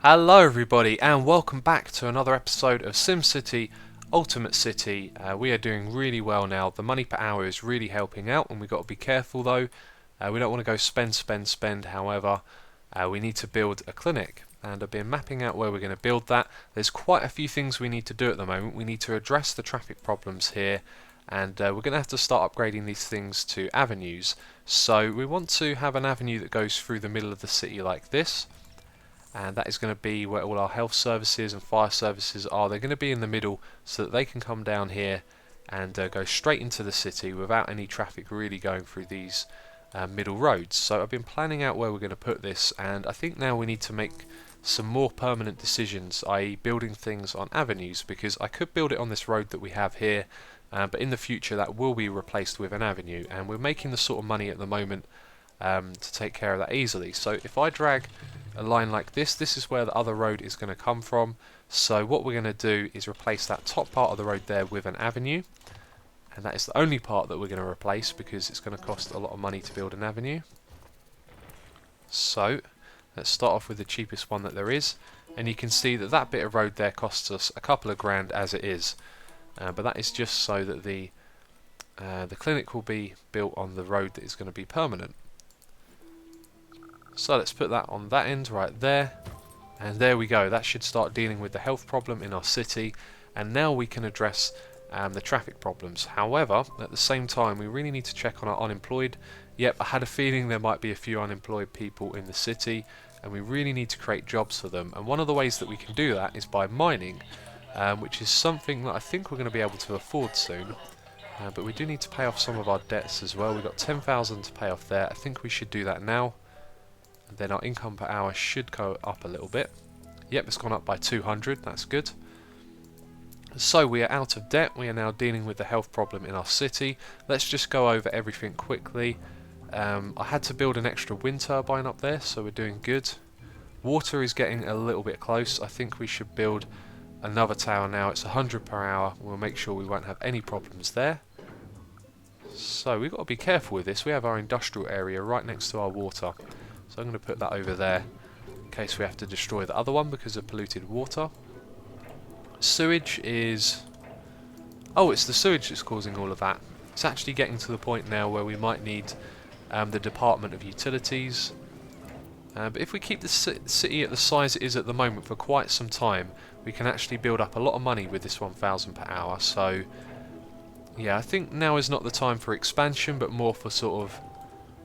Hello everybody and welcome back to another episode of SimCity Ultimate City. We are doing really well now. The money per hour is really helping out, and we've got to be careful though. We don't want to go spend. However, we need to build a clinic, and I've been mapping out where we're going to build that. There's quite a few things we need to do at the moment. We need to address the traffic problems here, and we're going to have to start upgrading these things to avenues. So we want to have an avenue that goes through the middle of the city like this. And that is going to be where all our health services and fire services are. They're going to be in the middle so that they can come down here and go straight into the city without any traffic really going through these middle roads. So I've been planning out where we're going to put this, and I think now we need to make some more permanent decisions, i.e. building things on avenues, because I could build it on this road that we have here, but in the future that will be replaced with an avenue, and we're making the sort of money at the moment to take care of that easily. So if I drag a line like this is where the other road is going to come from. So what we're going to do is replace that top part of the road there with an avenue, and that is the only part that we're going to replace because it's going to cost a lot of money to build an avenue. So let's start off with the cheapest one that there is, and you can see that that bit of road there costs us a couple of grand as it is, but that is just so that the clinic will be built on the road that is going to be permanent. So let's put that on that end right there, and there we go. That should start dealing with the health problem in our city, and now we can address the traffic problems. However, at the same time, we really need to check on our unemployed. Yep, I had a feeling there might be a few unemployed people in the city, and we really need to create jobs for them. And one of the ways that we can do that is by mining, which is something that I think we're going to be able to afford soon. But we do need to pay off some of our debts as well. We've got 10,000 to pay off there. I think we should do that now. And then our income per hour should go up a little bit. Yep, it's gone up by 200, that's good. So we are out of debt, we are now dealing with the health problem in our city. Let's just go over everything quickly. I had to build an extra wind turbine up there, so we're doing good. Water is getting a little bit close. I think we should build another tower now. It's 100 per hour, we'll make sure we won't have any problems there. So we've got to be careful with this. We have our industrial area right next to our water. So I'm going to put that over there in case we have to destroy the other one because of polluted water. Sewage is... oh, it's the sewage that's causing all of that. It's actually getting to the point now where we might need the Department of Utilities. But if we keep the city at the size it is at the moment for quite some time, we can actually build up a lot of money with this 1,000 per hour. So yeah, I think now is not the time for expansion, but more for sort of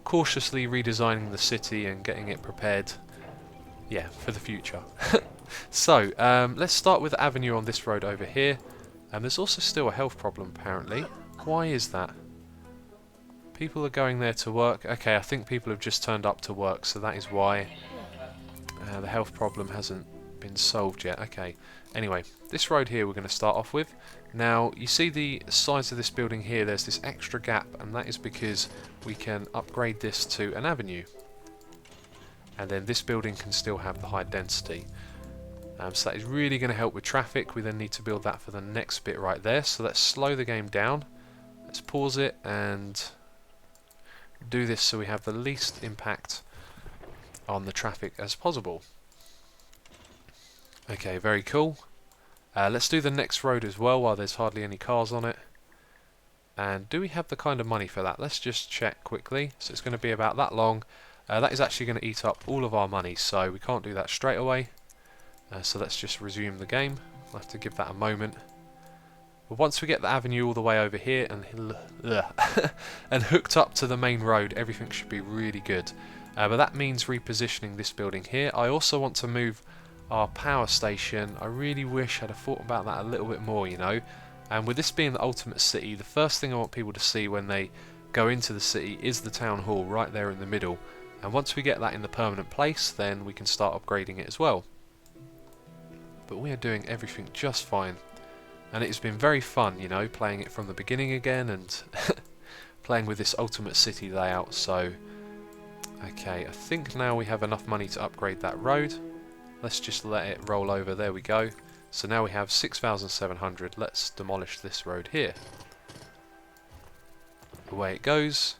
cautiously redesigning the city and getting it prepared, yeah, for the future. So let's start with the avenue on this road over here. And there's also still a health problem apparently. Why is that? People are going there to work. Okay, I think people have just turned up to work, so that is why the health problem hasn't been solved yet. Okay, anyway, this road here we're going to start off with. Now you see the size of this building here, there's this extra gap, and that is because we can upgrade this to an avenue, and then this building can still have the high density. So that is really going to help with traffic. We then need to build that for the next bit right there. So let's slow the game down, let's pause it and do this so we have the least impact on the traffic as possible. Okay, very cool. Let's do the next road as well while there's hardly any cars on it. And do we have the kind of money for that? Let's just check quickly. So it's going to be about that long. That is actually going to eat up all of our money, so we can't do that straight away. So let's just resume the game. I'll have to give that a moment. But once we get the avenue all the way over here and and hooked up to the main road, everything should be really good. But that means repositioning this building here. I also want to move our power station. I really wish I'd have thought about that a little bit more, you know. And with this being the ultimate city, the first thing I want people to see when they go into the city is the town hall right there in the middle. And once we get that in the permanent place, then we can start upgrading it as well. But we are doing everything just fine. And it's been very fun, you know, playing it from the beginning again and playing with this ultimate city layout. So, okay, I think now we have enough money to upgrade that road. Let's just let it roll over. There we go. So now we have 6,700. Let's demolish this road here. Away it goes.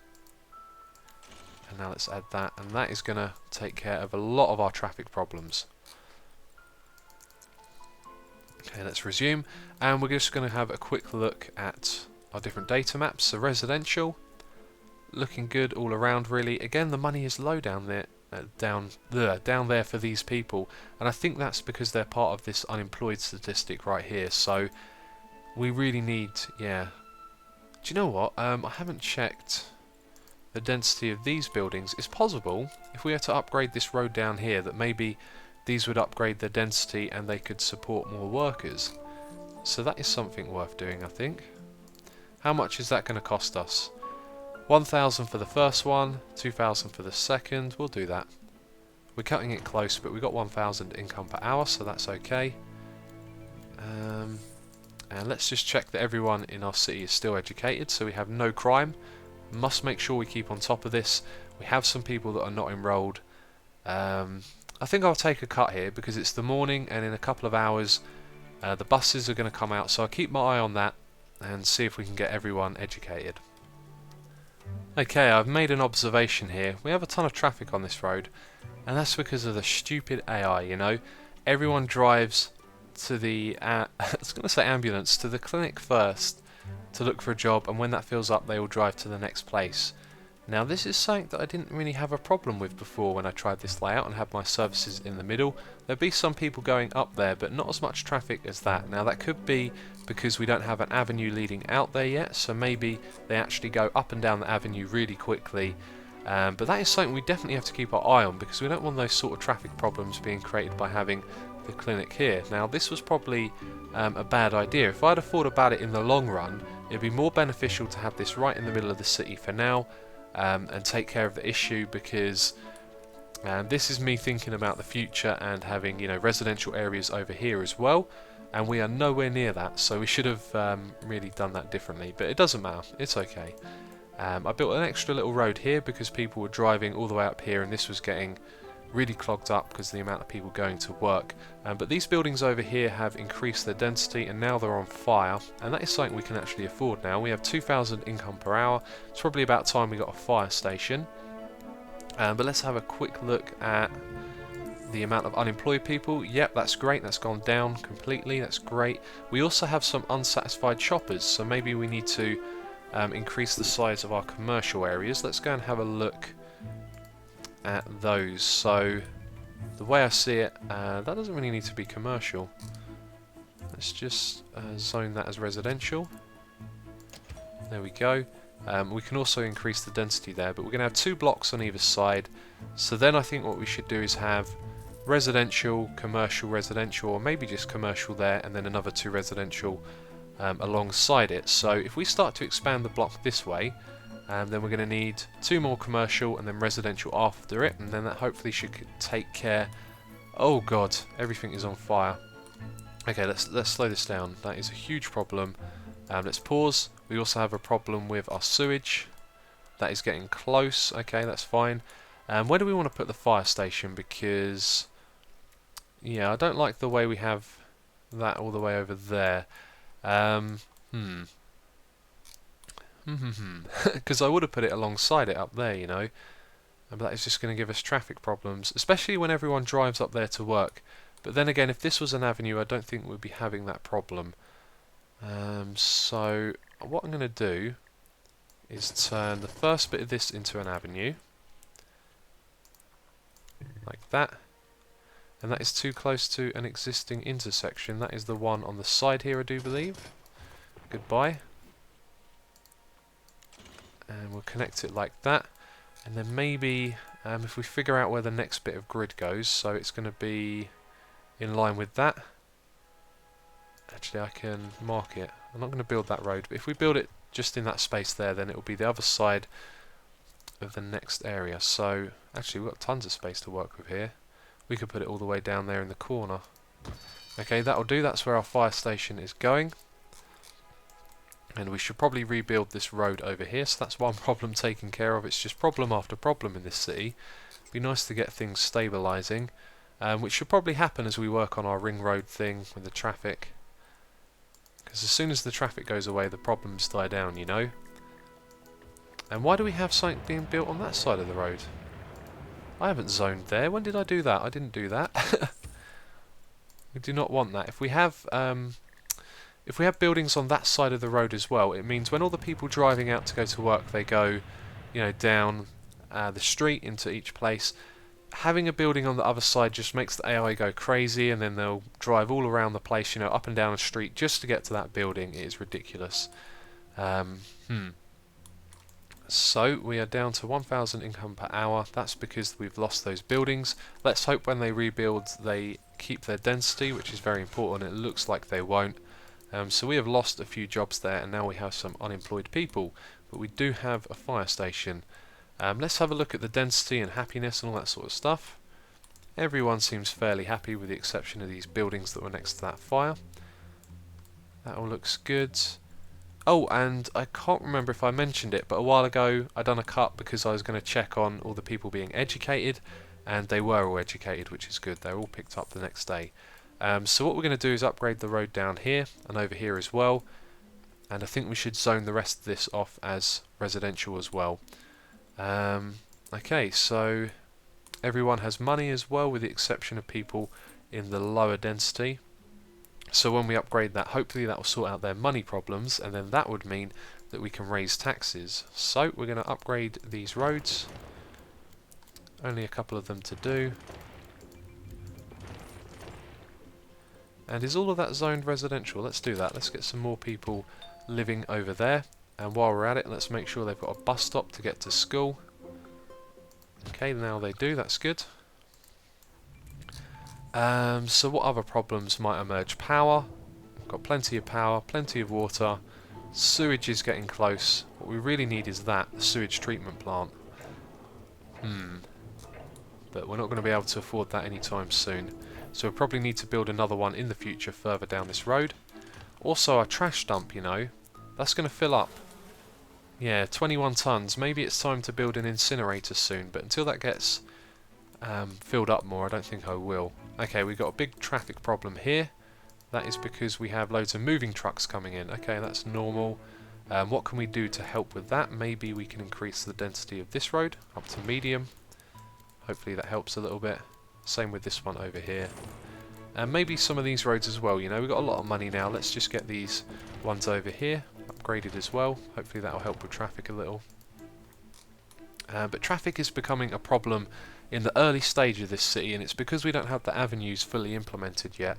And now let's add that. And that is going to take care of a lot of our traffic problems. Okay, let's resume, and we're just going to have a quick look at our different data maps. So residential, looking good all around really. Again, the money is low down there, down there for these people, and I think that's because they're part of this unemployed statistic right here. So we really need, yeah. Do you know what? I haven't checked the density of these buildings. It's possible if we were to upgrade this road down here that maybe these would upgrade their density and they could support more workers. So that is something worth doing, I think. How much is that going to cost us? 1,000 for the first one, 2,000 for the second. We'll do that. We're cutting it close, but we got 1,000 income per hour, so that's okay. And let's just check that everyone in our city is still educated, so we have no crime. Must make sure we keep on top of this. We have some people that are not enrolled. I think I'll take a cut here because it's the morning, and in a couple of hours the buses are going to come out, so I'll keep my eye on that and see if we can get everyone educated. Okay, I've made an observation here. We have a ton of traffic on this road, and that's because of the stupid AI, you know. Everyone drives to the I was going to say ambulance, to the clinic first to look for a job, and when that fills up they will drive to the next place. Now this is something that I didn't really have a problem with before when I tried this layout and had my services in the middle. There'd be some people going up there, but not as much traffic as that. Now that could be because we don't have an avenue leading out there yet, so maybe they actually go up and down the avenue really quickly. But that is something we definitely have to keep our eye on, because we don't want those sort of traffic problems being created by having the clinic here. Now this was probably a bad idea. If I'd have thought about it in the long run, it'd be more beneficial to have this right in the middle of the city for now, and take care of the issue, because this is me thinking about the future and having, you know, residential areas over here as well, and we are nowhere near that, so we should have really done that differently, but it doesn't matter, it's okay. I built an extra little road here because people were driving all the way up here, and this was getting really clogged up because of the amount of people going to work. But these buildings over here have increased their density, and now they're on fire, and that is something we can actually afford now. We have 2,000 income per hour. It's probably about time we got a fire station. But let's have a quick look at the amount of unemployed people. Yep, that's great, that's gone down completely, that's great. We also have some unsatisfied shoppers, so maybe we need to increase the size of our commercial areas. Let's go and have a look at those. So the way I see it, that doesn't really need to be commercial. Let's just zone that as residential. There we go. We can also increase the density there, but we're going to have 2 blocks on either side. So then I think what we should do is have residential, residential, or maybe just commercial there, and then another 2 residential alongside it. So if we start to expand the block this way, then we're going to need 2 more commercial and then residential after it, and then that hopefully should take care. Oh god, everything is on fire. Okay, let's slow this down. That is a huge problem. Let's pause. We also have a problem with our sewage. That is getting close. Okay, that's fine. Where do we want to put the fire station? Because, yeah, I don't like the way we have that all the way over there. Because I would have put it alongside it up there, you know. But that is just going to give us traffic problems, especially when everyone drives up there to work. But then again, if this was an avenue, I don't think we'd be having that problem. So what I'm going to do is turn the first bit of this into an avenue, like that. And that is too close to an existing intersection. That is the one on the side here, I do believe. Goodbye. And we'll connect it like that. And then maybe if we figure out where the next bit of grid goes, so it's going to be in line with that. Actually, I can mark it. I'm not going to build that road, but if we build it just in that space there, then it will be the other side of the next area. So actually, we've got tons of space to work with here. We could put it all the way down there in the corner. Okay, that'll do. That's where our fire station is going. And we should probably rebuild this road over here. So that's one problem taken care of. It's just problem after problem in this city. It'd be nice to get things stabilising, which should probably happen as we work on our ring road thing with the traffic. Because as soon as the traffic goes away, the problems die down, you know. And why do we have something being built on that side of the road? I haven't zoned there. When did I do that? I didn't do that. We do not want that. If we have buildings on that side of the road as well, it means when all the people driving out to go to work, they go, down the street into each place. Having a building on the other side just makes the AI go crazy, and then they'll drive all around the place, up and down the street just to get to that building. It is ridiculous. So we are down to 1,000 income per hour. That's because we've lost those buildings. Let's hope when they rebuild they keep their density, which is very important. It looks like they won't. So we have lost a few jobs there, and now we have some unemployed people. But we do have a fire station. Let's have a look at the density and happiness and all that sort of stuff. Everyone seems fairly happy with the exception of these buildings that were next to that fire. That all looks good. Oh, and I can't remember if I mentioned it, but a while ago I done a cut because I was going to check on all the people being educated, and they were all educated, which is good. They're all picked up the next day. So what we're going to do is upgrade the road down here and over here as well, and I think we should zone the rest of this off as residential as well. Okay, so everyone has money as well, with the exception of people in the lower density. So when we upgrade that, hopefully that will sort out their money problems, and then that would mean that we can raise taxes. So we're going to upgrade these roads. Only a couple of them to do. And is all of that zoned residential? Let's do that. Let's get some more people living over there. And while we're at it, let's make sure they've got a bus stop to get to school. Okay, now they do. That's good. So what other problems might emerge? Power. We've got plenty of power, plenty of water. Sewage is getting close. What we really need is that, the sewage treatment plant. But we're not going to be able to afford that anytime soon. So we'll probably need to build another one in the future further down this road. Also our trash dump, that's going to fill up. Yeah, 21 tons. Maybe it's time to build an incinerator soon, but until that gets filled up more, I don't think I will. Okay, we've got a big traffic problem here. That is because we have loads of moving trucks coming in. Okay, that's normal. What can we do to help with that? Maybe we can increase the density of this road up to medium. Hopefully that helps a little bit. Same with this one over here. And maybe some of these roads as well. We've got a lot of money now. Let's just get these ones over here upgraded as well. Hopefully that will help with traffic a little. But traffic is becoming a problem in the early stage of this city, and it's because we don't have the avenues fully implemented yet.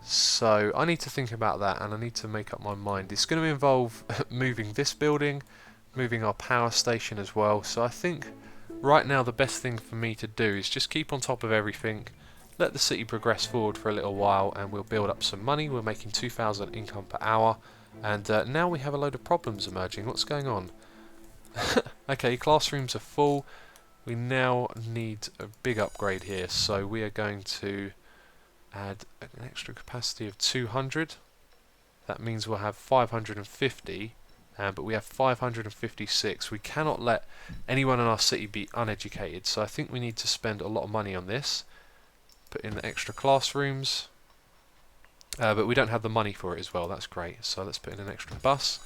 So I need to think about that, and I need to make up my mind. It's going to involve moving this building, moving our power station as well. So I think right now the best thing for me to do is just keep on top of everything, let the city progress forward for a little while, and we'll build up some money. We're making 2,000 income per hour, and now we have a load of problems emerging. What's going on? Okay, classrooms are full. We now need a big upgrade here, so we are going to add an extra capacity of 200. That means we'll have 550, but we have 556. We cannot let anyone in our city be uneducated, so I think we need to spend a lot of money on this. Put in the extra classrooms, but we don't have the money for it as well. That's great, so let's put in an extra bus.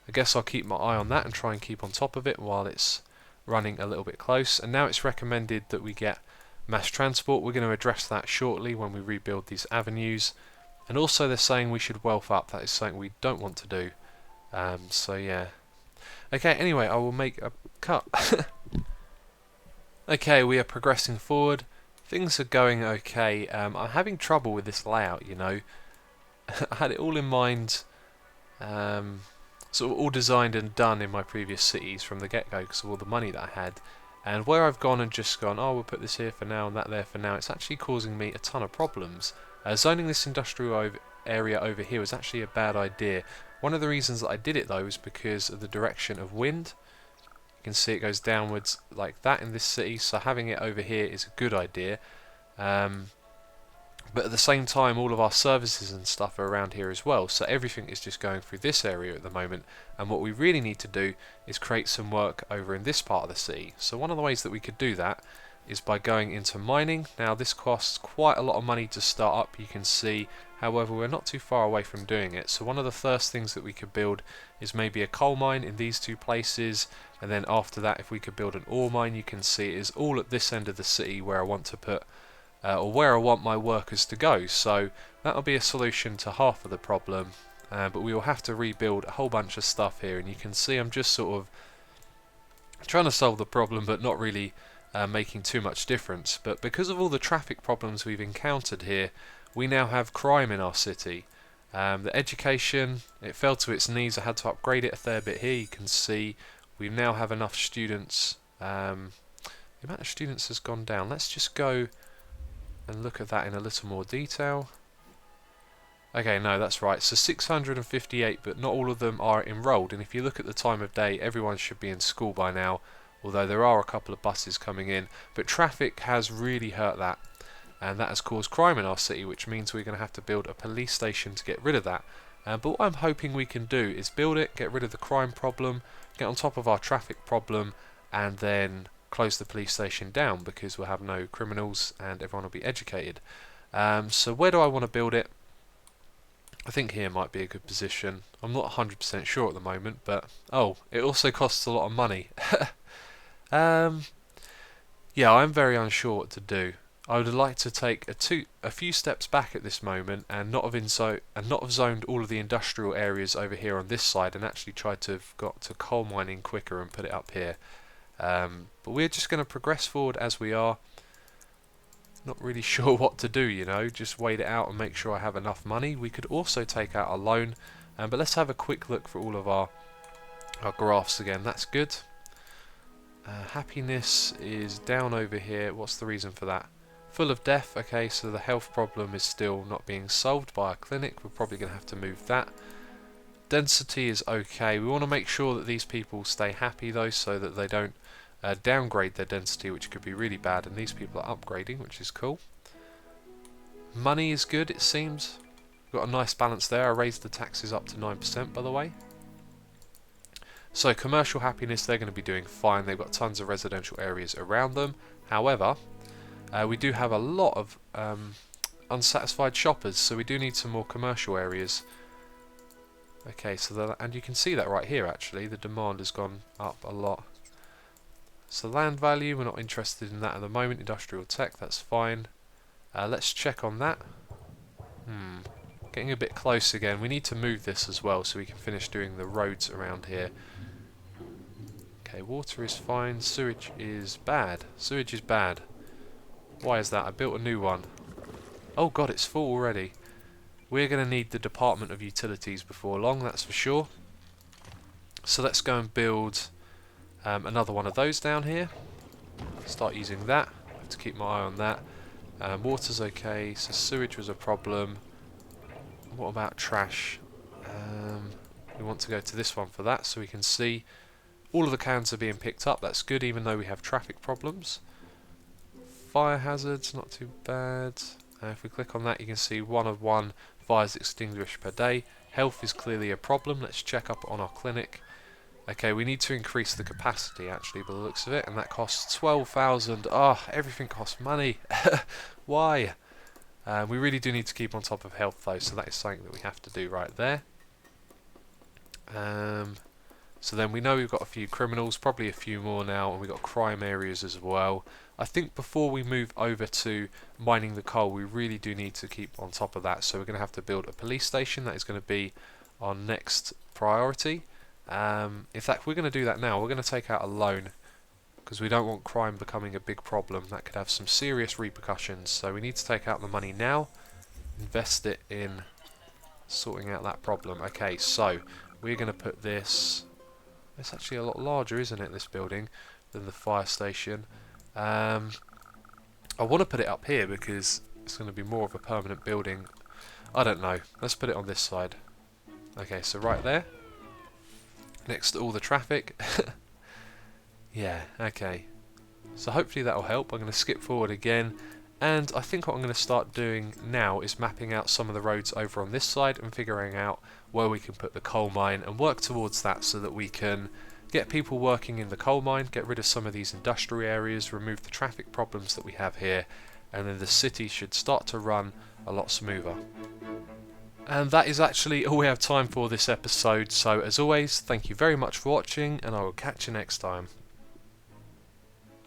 I guess I'll keep my eye on that and try and keep on top of it while it's running a little bit close. And now it's recommended that we get mass transport. We're going to address that shortly when we rebuild these avenues. And also they're saying we should wealth up. That is something we don't want to do. So yeah. Okay, anyway, I will make a cut. Okay, we are progressing forward. Things are going okay. I'm having trouble with this layout, I had it all in mind, sort of all designed and done in my previous cities from the get-go because of all the money that I had. And where I've gone and just gone, oh, we'll put this here for now and that there for now, it's actually causing me a ton of problems. Zoning this industrial area over here was actually a bad idea. One of the reasons that I did it though was because of the direction of wind. You can see it goes downwards like that in this city, so having it over here is a good idea. But at the same time, all of our services and stuff are around here as well, so everything is just going through this area at the moment. And what we really need to do is create some work over in this part of the city. So one of the ways that we could do that is by going into mining. Now this costs quite a lot of money to start up, you can see. However, we're not too far away from doing it. So one of the first things that we could build is maybe a coal mine in these two places. And then after that, if we could build an ore mine, you can see it is all at this end of the city where I want to put or where I want my workers to go. So that'll be a solution to half of the problem, but we will have to rebuild a whole bunch of stuff here, and you can see I'm just sort of trying to solve the problem but not really making too much difference. But because of all the traffic problems we've encountered here, we now have crime in our city. The education, it fell to its knees. I had to upgrade it a fair bit here. You can see we now have enough students. The amount of students has gone down. Let's just go and look at that in a little more detail. Okay, no, that's right. So 658, but not all of them are enrolled. And if you look at the time of day, everyone should be in school by now, although there are a couple of buses coming in. But traffic has really hurt that, and that has caused crime in our city, which means we're going to have to build a police station to get rid of that. But what I'm hoping we can do is build it, get rid of the crime problem, get on top of our traffic problem, and then close the police station down, because we'll have no criminals and everyone will be educated. So where do I want to build it? I think here might be a good position. I'm not 100% sure at the moment, but oh, it also costs a lot of money. Yeah, I'm very unsure what to do. I would like to take a few steps back at this moment and not have zoned all of the industrial areas over here on this side, and actually tried to have got to coal mining quicker and put it up here. But we're just going to progress forward as we are. Not really sure what to do, you know, just wait it out and make sure I have enough money. We could also take out a loan, but let's have a quick look for all of our graphs again. That's good. Happiness is down over here. What's the reason for that? Full of death. Okay, so the health problem is still not being solved by a clinic. We're probably going to have to move that. Density is okay. We want to make sure that these people stay happy though, so that they don't downgrade their density, which could be really bad, and these people are upgrading, which is cool. Money is good, it seems. Got a nice balance there. I raised the taxes up to 9%, by the way. So commercial happiness, they're going to be doing fine. They've got tons of residential areas around them. However, we do have a lot of unsatisfied shoppers, so we do need some more commercial areas. Okay, so and you can see that right here actually, the demand has gone up a lot. So land value, we're not interested in that at the moment. Industrial tech, that's fine. Let's check on that. Getting a bit close again. We need to move this as well so we can finish doing the roads around here. Okay, water is fine. Sewage is bad. Sewage is bad. Why is that? I built a new one. Oh god, it's full already. We're going to need the Department of Utilities before long, that's for sure. So let's go and build another one of those down here. Start using that. I have to keep my eye on that. Water's okay, so sewage was a problem. What about trash? We want to go to this one for that, so we can see all of the cans are being picked up. That's good, even though we have traffic problems. Fire hazards, not too bad. If we click on that, you can see 1 of 1 fires extinguished per day. Health is clearly a problem. Let's check up on our clinic. Okay, we need to increase the capacity actually by the looks of it, and that costs 12,000. Ah, everything costs money. Why? We really do need to keep on top of health though, so that is something that we have to do right there. So then we know we've got a few criminals, probably a few more now, and we've got crime areas as well. I think before we move over to mining the coal, we really do need to keep on top of that. So we're going to have to build a police station. That is going to be our next priority. In fact, we're going to do that now. We're going to take out a loan because we don't want crime becoming a big problem. That could have some serious repercussions. So we need to take out the money now, invest it in sorting out that problem. Okay, so we're going to put this... It's actually a lot larger, isn't it, this building, than the fire station. I want to put it up here because it's going to be more of a permanent building. I don't know. Let's put it on this side. Okay, so right there, next to all the traffic. Yeah, okay. So hopefully that will help. I'm going to skip forward again, and I think what I'm going to start doing now is mapping out some of the roads over on this side and figuring out where we can put the coal mine and work towards that so that we can get people working in the coal mine, get rid of some of these industrial areas, remove the traffic problems that we have here, and then the city should start to run a lot smoother. And that is actually all we have time for this episode, so as always, thank you very much for watching, and I will catch you next time.